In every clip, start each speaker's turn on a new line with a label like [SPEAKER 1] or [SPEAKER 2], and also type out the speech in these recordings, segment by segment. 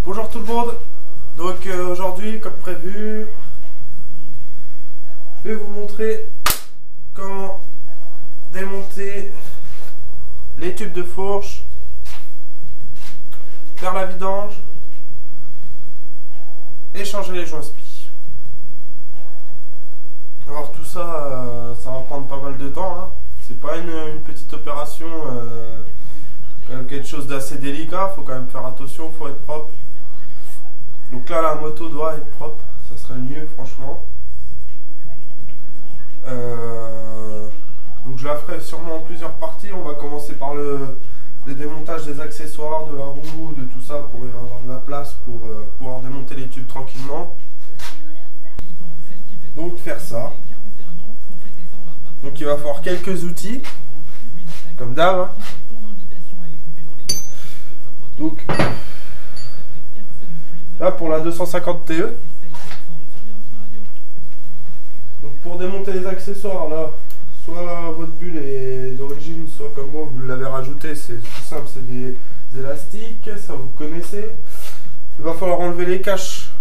[SPEAKER 1] Bonjour tout le monde. Donc aujourd'hui, comme prévu, je vais vous montrer comment démonter les tubes de fourche, faire la vidange et changer les joints spi. Alors tout ça, ça va prendre pas mal de temps, hein. C'est pas une petite opération, quand même quelque chose d'assez délicat, faut quand même faire attention, faut être propre. Donc là la moto doit être propre, ça serait le mieux franchement. Donc je la ferai sûrement en plusieurs parties. On va commencer par le démontage des accessoires, de la roue, de tout ça pour y avoir de la place pour pouvoir démonter les tubes tranquillement. Donc faire ça. Donc il va falloir quelques outils, comme d'hab, hein. Donc là pour la 250 TE. Donc pour démonter les accessoires là, soit votre bulle est d'origine, soit comme moi vous l'avez rajouté, c'est tout simple, c'est des élastiques, ça vous connaissez. Il va falloir enlever les caches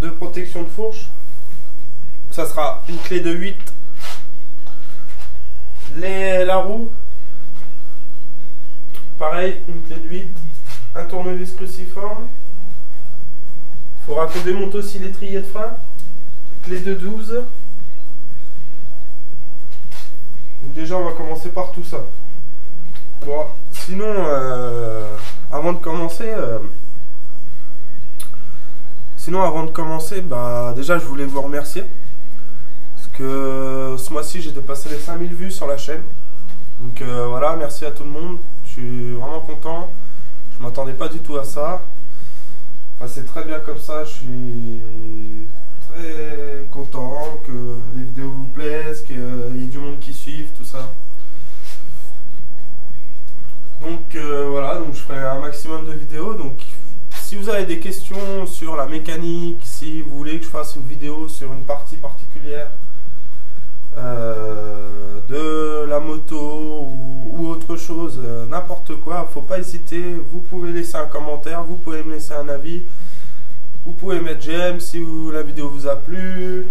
[SPEAKER 1] de protection de fourche. Ça sera une clé de 8, la roue, pareil, une clé de 8, un tournevis cruciforme. Il faudra qu'on démonte aussi l'étrier de frein, clé de 12. Donc déjà on va commencer par tout ça. Bon, sinon avant de commencer, bah déjà je voulais vous remercier parce que ce mois-ci j'ai dépassé les 5000 vues sur la chaîne. Donc voilà, merci à tout le monde, je suis vraiment content. Je m'attendais pas du tout à ça. Enfin, c'est très bien comme ça, je suis très content que les vidéos vous plaisent, qu'il y ait du monde qui suive, tout ça. Donc voilà, donc je ferai un maximum de vidéos. Donc si vous avez des questions sur la mécanique, si vous voulez que je fasse une vidéo sur une partie particulière de la moto ou autre chose, n'importe quoi, faut pas hésiter, vous pouvez laisser un commentaire, vous pouvez me laisser un avis, vous pouvez mettre j'aime si la vidéo vous a plu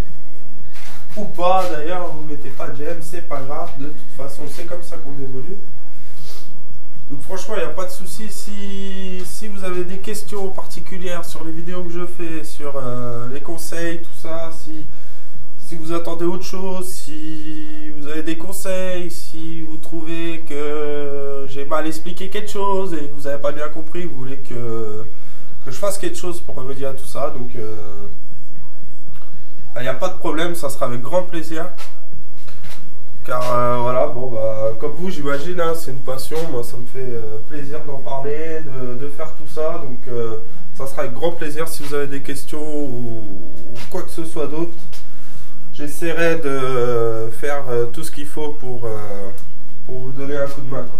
[SPEAKER 1] ou pas. D'ailleurs vous mettez pas de j'aime, c'est pas grave, de toute façon c'est comme ça qu'on évolue. Donc franchement il n'y a pas de souci. Si vous avez des questions particulières sur les vidéos que je fais, sur les conseils, tout ça, si vous attendez autre chose, si vous avez des conseils, si vous trouvez que j'ai mal expliqué quelque chose et que vous n'avez pas bien compris, vous voulez que je fasse quelque chose pour remédier à tout ça, donc il n'y a pas de problème, ça sera avec grand plaisir. Car voilà, bon bah comme vous j'imagine, hein, c'est une passion, moi ça me fait plaisir d'en parler, de faire tout ça, donc ça sera avec grand plaisir. Si vous avez des questions ou quoi que ce soit d'autre, j'essaierai de faire tout ce qu'il faut pour vous donner un coup de main, quoi.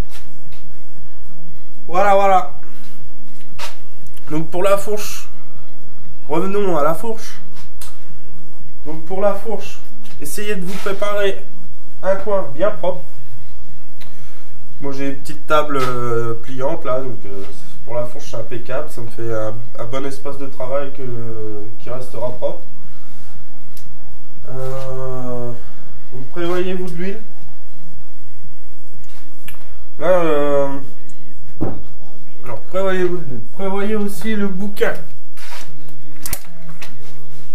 [SPEAKER 1] Voilà. Donc pour la fourche, revenons à la fourche. Donc pour la fourche, essayez de vous préparer un coin bien propre. Moi j'ai une petite table pliante là, donc pour la fourche c'est impeccable, ça me fait un bon espace de travail qui restera propre. Vous prévoyez-vous de l'huile. Là, alors prévoyez aussi le bouquin,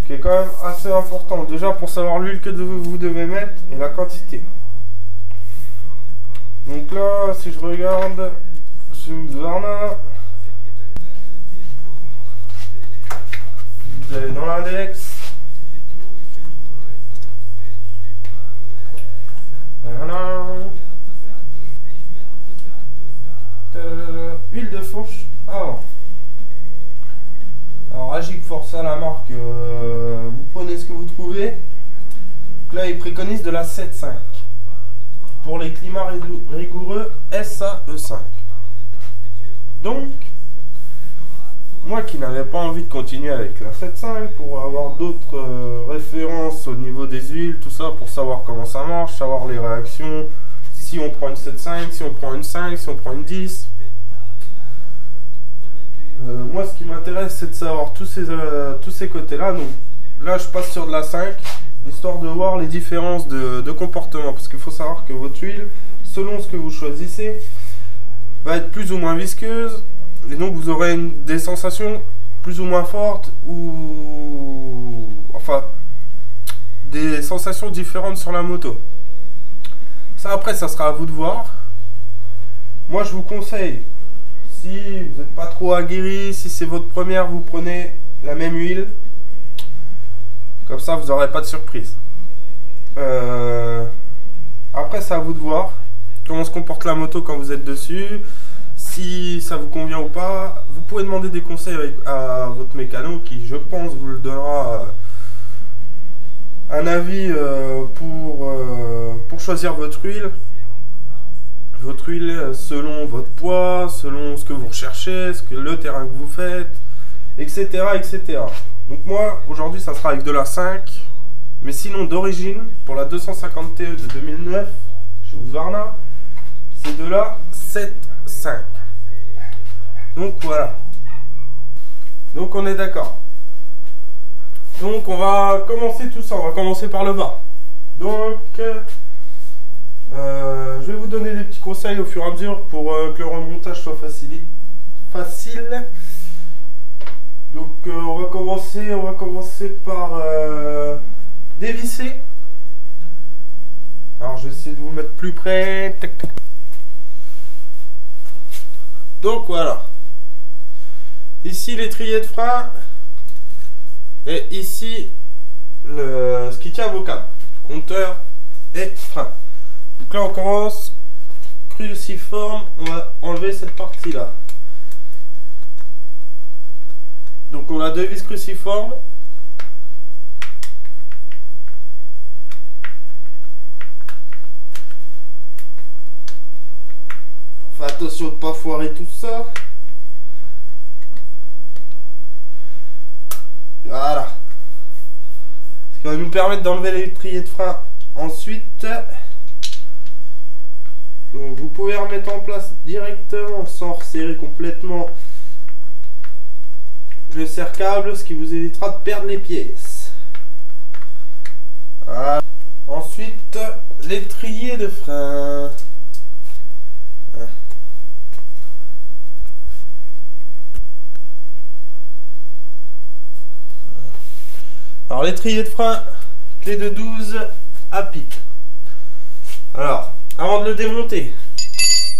[SPEAKER 1] qui est quand même assez important déjà pour savoir l'huile que vous devez mettre et la quantité. Donc là, si je regarde sur Husqvarna, vous allez dans l'index. Voilà. Huile de fourche. Alors Agic Forza, la marque, vous prenez ce que vous trouvez. Donc là il préconise de la 7.5 pour les climats rigoureux SAE5. Donc moi qui n'avais pas envie de continuer avec la 7.5 pour avoir d'autres références au niveau des huiles, tout ça, pour savoir comment ça marche, savoir les réactions, si on prend une 7.5, si on prend une 5, si on prend une 10. Moi, ce qui m'intéresse, c'est de savoir tous ces côtés-là. Donc là, je passe sur de la 5, histoire de voir les différences de comportement. Parce qu'il faut savoir que votre huile, selon ce que vous choisissez, va être plus ou moins visqueuse. Et donc, vous aurez des sensations plus ou moins fortes ou... Enfin, des sensations différentes sur la moto. Ça, après, ça sera à vous de voir. Moi, je vous conseille, si vous n'êtes pas trop aguerri, si c'est votre première, vous prenez la même huile. Comme ça, vous n'aurez pas de surprise. Après, c'est à vous de voir comment se comporte la moto quand vous êtes dessus. Si ça vous convient ou pas, vous pouvez demander des conseils à votre mécano qui, je pense, vous le donnera un avis pour choisir votre huile. Votre huile selon votre poids, selon ce que vous recherchez, le terrain que vous faites, etc. etc. Donc moi, aujourd'hui, ça sera avec de la 5. Mais sinon, d'origine, pour la 250 TE de 2009, chez Husqvarna, c'est de la 7.5. Donc voilà. Donc on est d'accord. Donc on va commencer tout ça. On va commencer par le bas. Donc je vais vous donner des petits conseils au fur et à mesure pour que le remontage soit facile. Donc on va commencer par dévisser. Alors je vais essayer de vous mettre plus près. Tac, tac. Donc voilà. Ici l'étrier de frein. Et ici ce qui tient vos câbles. Compteur et frein. Donc là on commence cruciforme. On va enlever cette partie là. Donc on a deux vis cruciformes. Fais attention de ne pas foirer tout ça. Voilà. Ce qui va nous permettre d'enlever l'étrier de frein. Ensuite, donc vous pouvez remettre en place directement sans resserrer complètement le serre-câble, ce qui vous évitera de perdre les pièces. Voilà. Ensuite, l'étrier de frein. Alors l'étrier de frein, clé de 12 à pipe. Alors, avant de le démonter,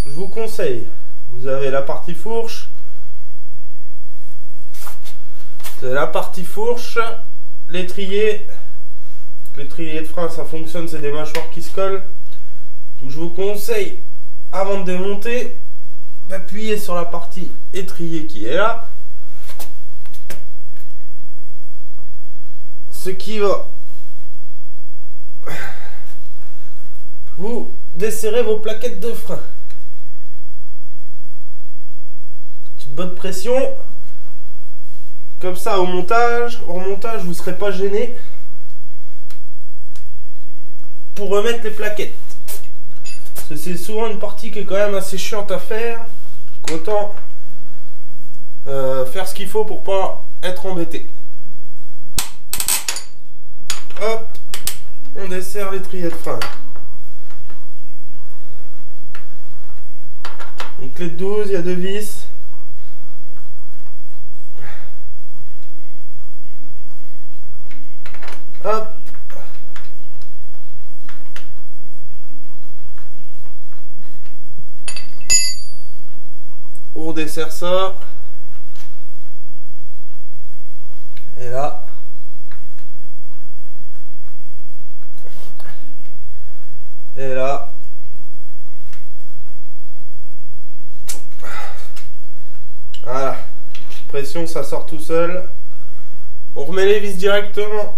[SPEAKER 1] je vous conseille, vous avez la partie fourche. La partie fourche, l'étrier de frein, ça fonctionne, c'est des mâchoires qui se collent. Donc je vous conseille, avant de démonter, d'appuyer sur la partie étrier qui est là. Ce qui va vous desserrer vos plaquettes de frein. Petite bonne pression. Comme ça, au remontage, vous ne serez pas gêné pour remettre les plaquettes. Parce que c'est souvent une partie qui est quand même assez chiante à faire. Autant faire ce qu'il faut pour pas être embêté. Hop, on desserre l'étrier de frein. Une clé de 12, il y a deux vis. Hop. On desserre ça. Et là. Et là, voilà, pression, ça sort tout seul. On remet les vis directement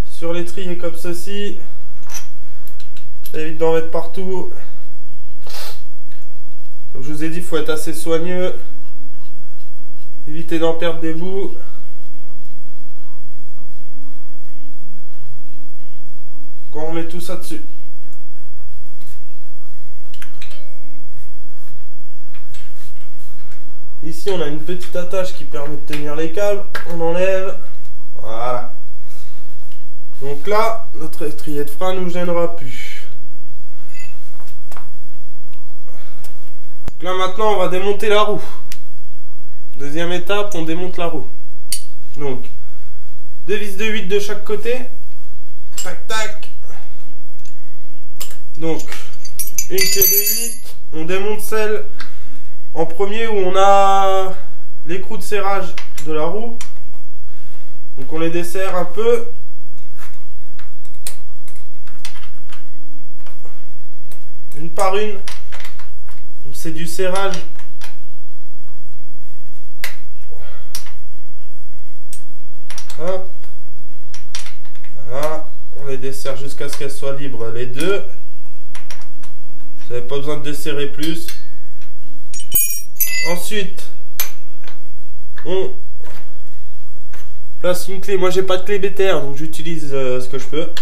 [SPEAKER 1] sur l'étrier comme ceci. Ça évite d'en mettre partout. Comme je vous ai dit, il faut être assez soigneux. Éviter d'en perdre des bouts. Quand on met tout ça dessus. ici on a une petite attache qui permet de tenir les câbles. On enlève. Voilà. Donc là, notre étrier de frein ne nous gênera plus. Donc là maintenant on va démonter la roue. Deuxième étape, on démonte la roue. Donc, 2 vis de 8 de chaque côté. Tac tac. Donc, une clé de 8. On démonte celle en premier où on a l'écrou de serrage de la roue. Donc on les desserre un peu. Une par une. C'est du serrage. Hop. Voilà. On les desserre jusqu'à ce qu'elles soient libres les deux. Vous n'avez pas besoin de desserrer plus. Ensuite, on place une clé. Moi, j'ai pas de clé BTR, donc j'utilise ce que je peux.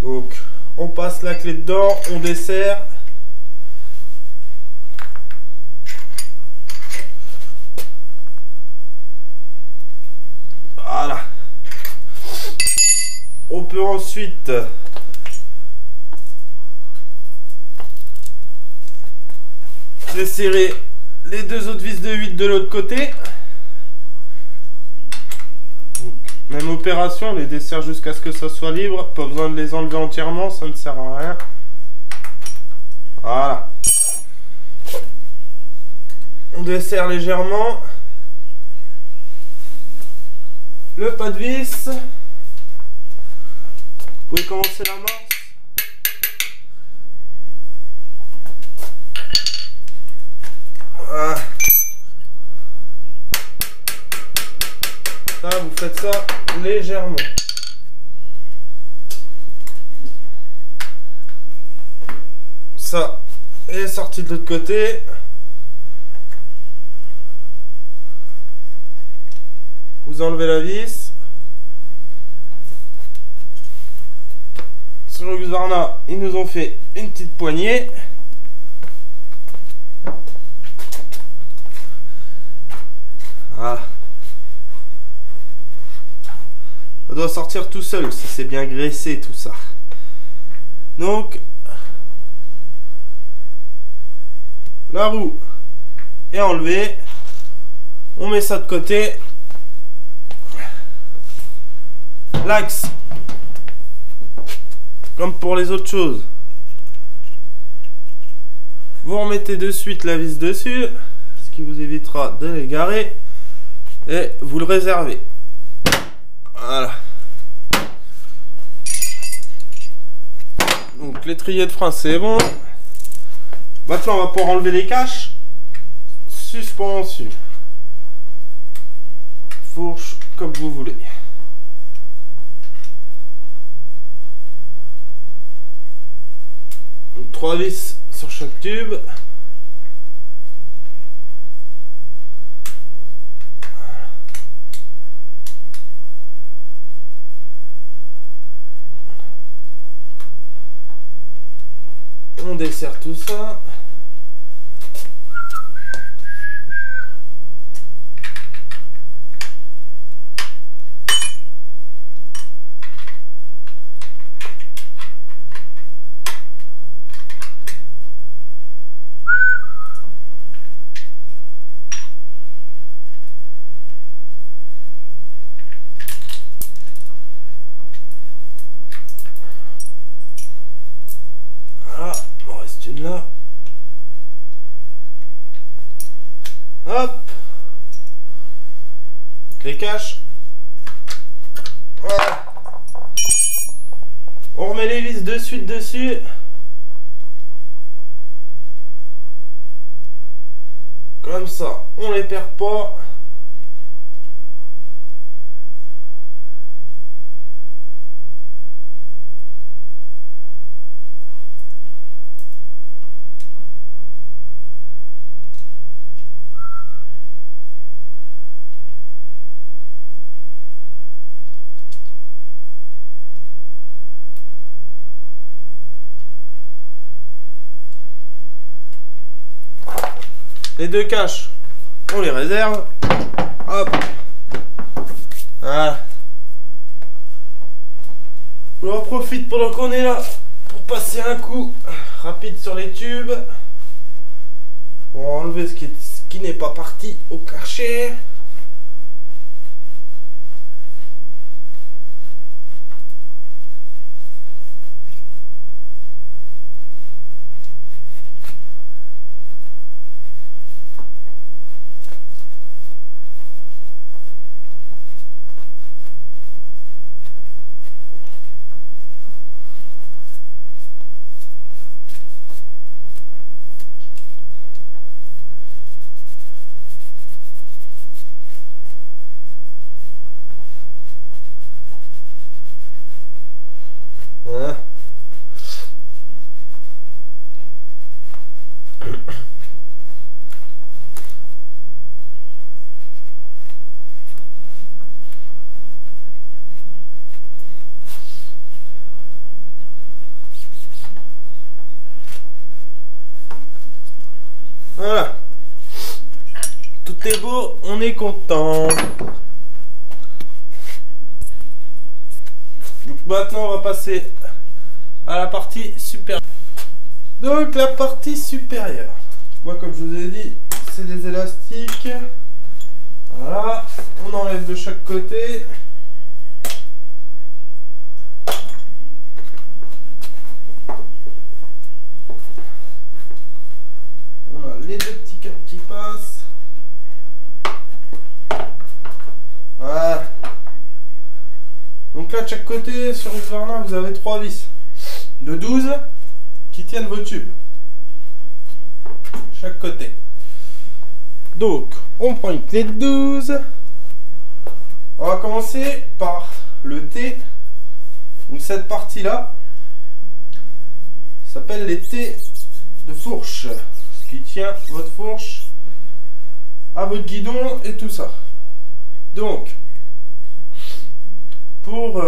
[SPEAKER 1] Donc, on passe la clé dedans, on desserre. Voilà. On peut ensuite desserrer les deux autres vis de 8 de l'autre côté. Donc, même opération, on les dessert jusqu'à ce que ça soit libre. Pas besoin de les enlever entièrement, ça ne sert à rien. Voilà. On desserre légèrement le pas de vis. Vous pouvez commencer l'amorce. Voilà. Ça, vous faites ça légèrement. Ça est sorti de l'autre côté. Vous enlevez la vis. Sur le Husqvarna, ils nous ont fait une petite poignée. Voilà. Ça doit sortir tout seul si c'est bien graissé tout ça. Donc, la roue est enlevée. On met ça de côté. L'axe, comme pour les autres choses, vous remettez de suite la vis dessus, ce qui vous évitera de les garer, et vous le réservez. Voilà. Donc l'étrier de frein c'est bon. Maintenant on va pouvoir enlever les caches. Suspension. Fourche comme vous voulez. Donc, 3 vis sur chaque tube. On desserre tout ça. Une là. Hop. Les caches. Voilà. On remet les vis de suite dessus. Comme ça, on les perd pas. Les deux caches on les réserve. Hop. Voilà. On en profite pendant qu'on est là pour passer un coup rapide sur les tubes. On va enlever ce qui n'est pas parti au Karcher. Voilà. Tout est beau, on est content. Donc maintenant on va passer à la partie supérieure. Donc la partie supérieure. Moi comme je vous ai dit, c'est des élastiques. Voilà, on enlève de chaque côté. On a les deux petits câbles qui passent. Voilà. Donc là de chaque côté, sur le vernin, vous avez 3 vis de 12 qui tiennent vos tubes. Chaque côté. Donc, on prend une clé de 12. On va commencer par le T. Donc cette partie-là s'appelle les T de fourche. Ce qui tient votre fourche à votre guidon et tout ça. Donc, pour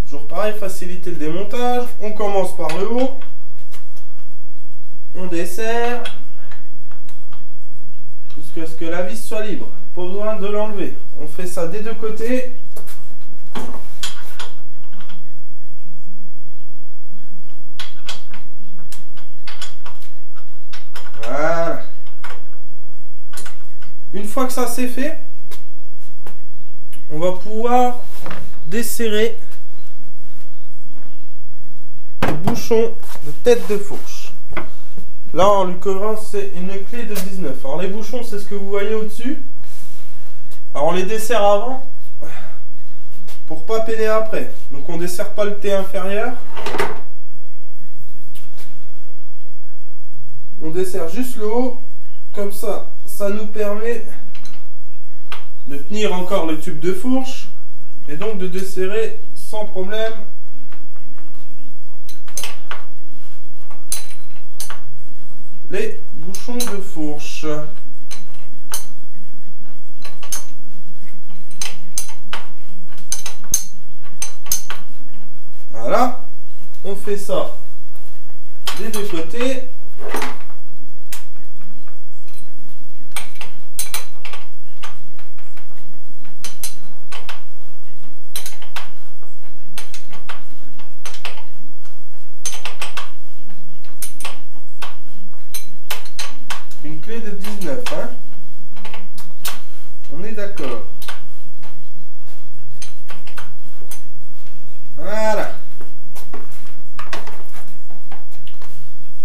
[SPEAKER 1] toujours pareil, faciliter le démontage, on commence par le haut. On desserre jusqu'à ce que la vis soit libre. Pas besoin de l'enlever. On fait ça des deux côtés. Voilà. Une fois que ça c'est fait, on va pouvoir desserrer le bouchon de tête de fourche. Là, en l'occurrence, c'est une clé de 19. Alors, les bouchons, c'est ce que vous voyez au-dessus. Alors, on les dessert avant pour pas peiner après. Donc, on dessert pas le T inférieur. On dessert juste le haut. Comme ça, ça nous permet de tenir encore le tube de fourche et donc de desserrer sans problème les bouchons de fourche. Voilà, on fait ça des deux côtés. Une clé de 19, hein. On est d'accord. Voilà.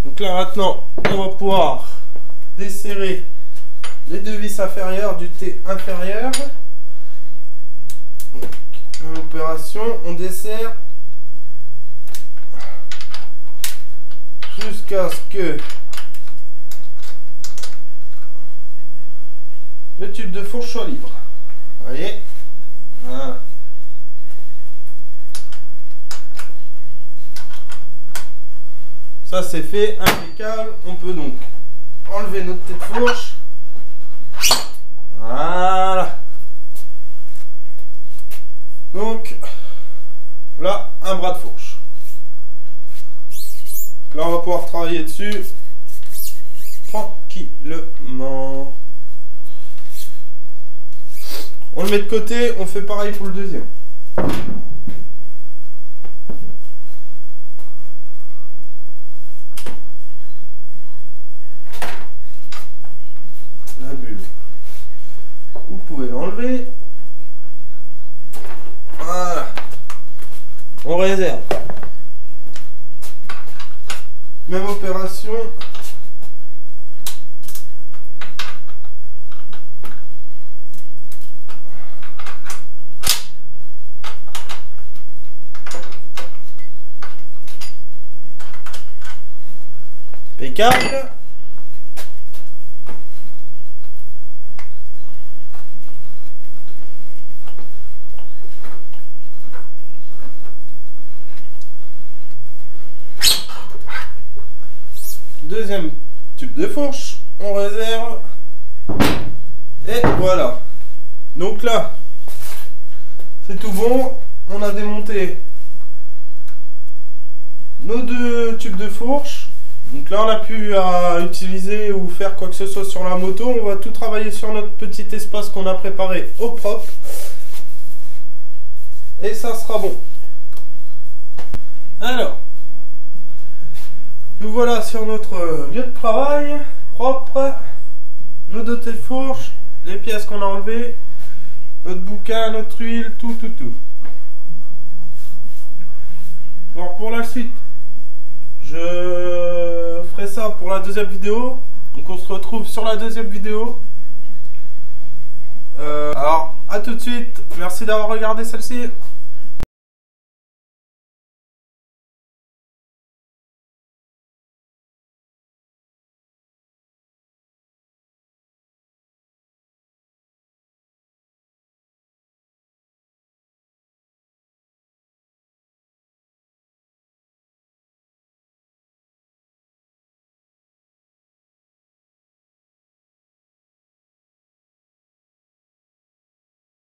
[SPEAKER 1] Donc là maintenant, on va pouvoir desserrer les deux vis inférieures du T inférieur. Donc, même opération, on dessert jusqu'à ce que le tube de fourche soit libre. Vous voyez? Voilà. Ça c'est fait, impeccable. On peut donc enlever notre tête de fourche. Voilà. Donc là, un bras de fourche. Là on va pouvoir travailler dessus. tranquillement. On le met de côté, on fait pareil pour le deuxième. La bulle. Vous pouvez l'enlever. Voilà. On réserve. Même opération. Impeccable. Deuxième tube de fourche, on réserve. Et voilà. Donc là, c'est tout bon. On a démonté nos deux tubes de fourche. Donc là, on n'a plus à utiliser ou faire quoi que ce soit sur la moto. On va tout travailler sur notre petit espace qu'on a préparé au propre. Et ça sera bon. Alors, nous voilà sur notre lieu de travail, propre, nos deux têtes fourches, les pièces qu'on a enlevées, notre bouquin, notre huile, tout. Alors pour la suite, je ferai ça pour la deuxième vidéo, donc on se retrouve sur la deuxième vidéo. Alors, à tout de suite, merci d'avoir regardé celle-ci.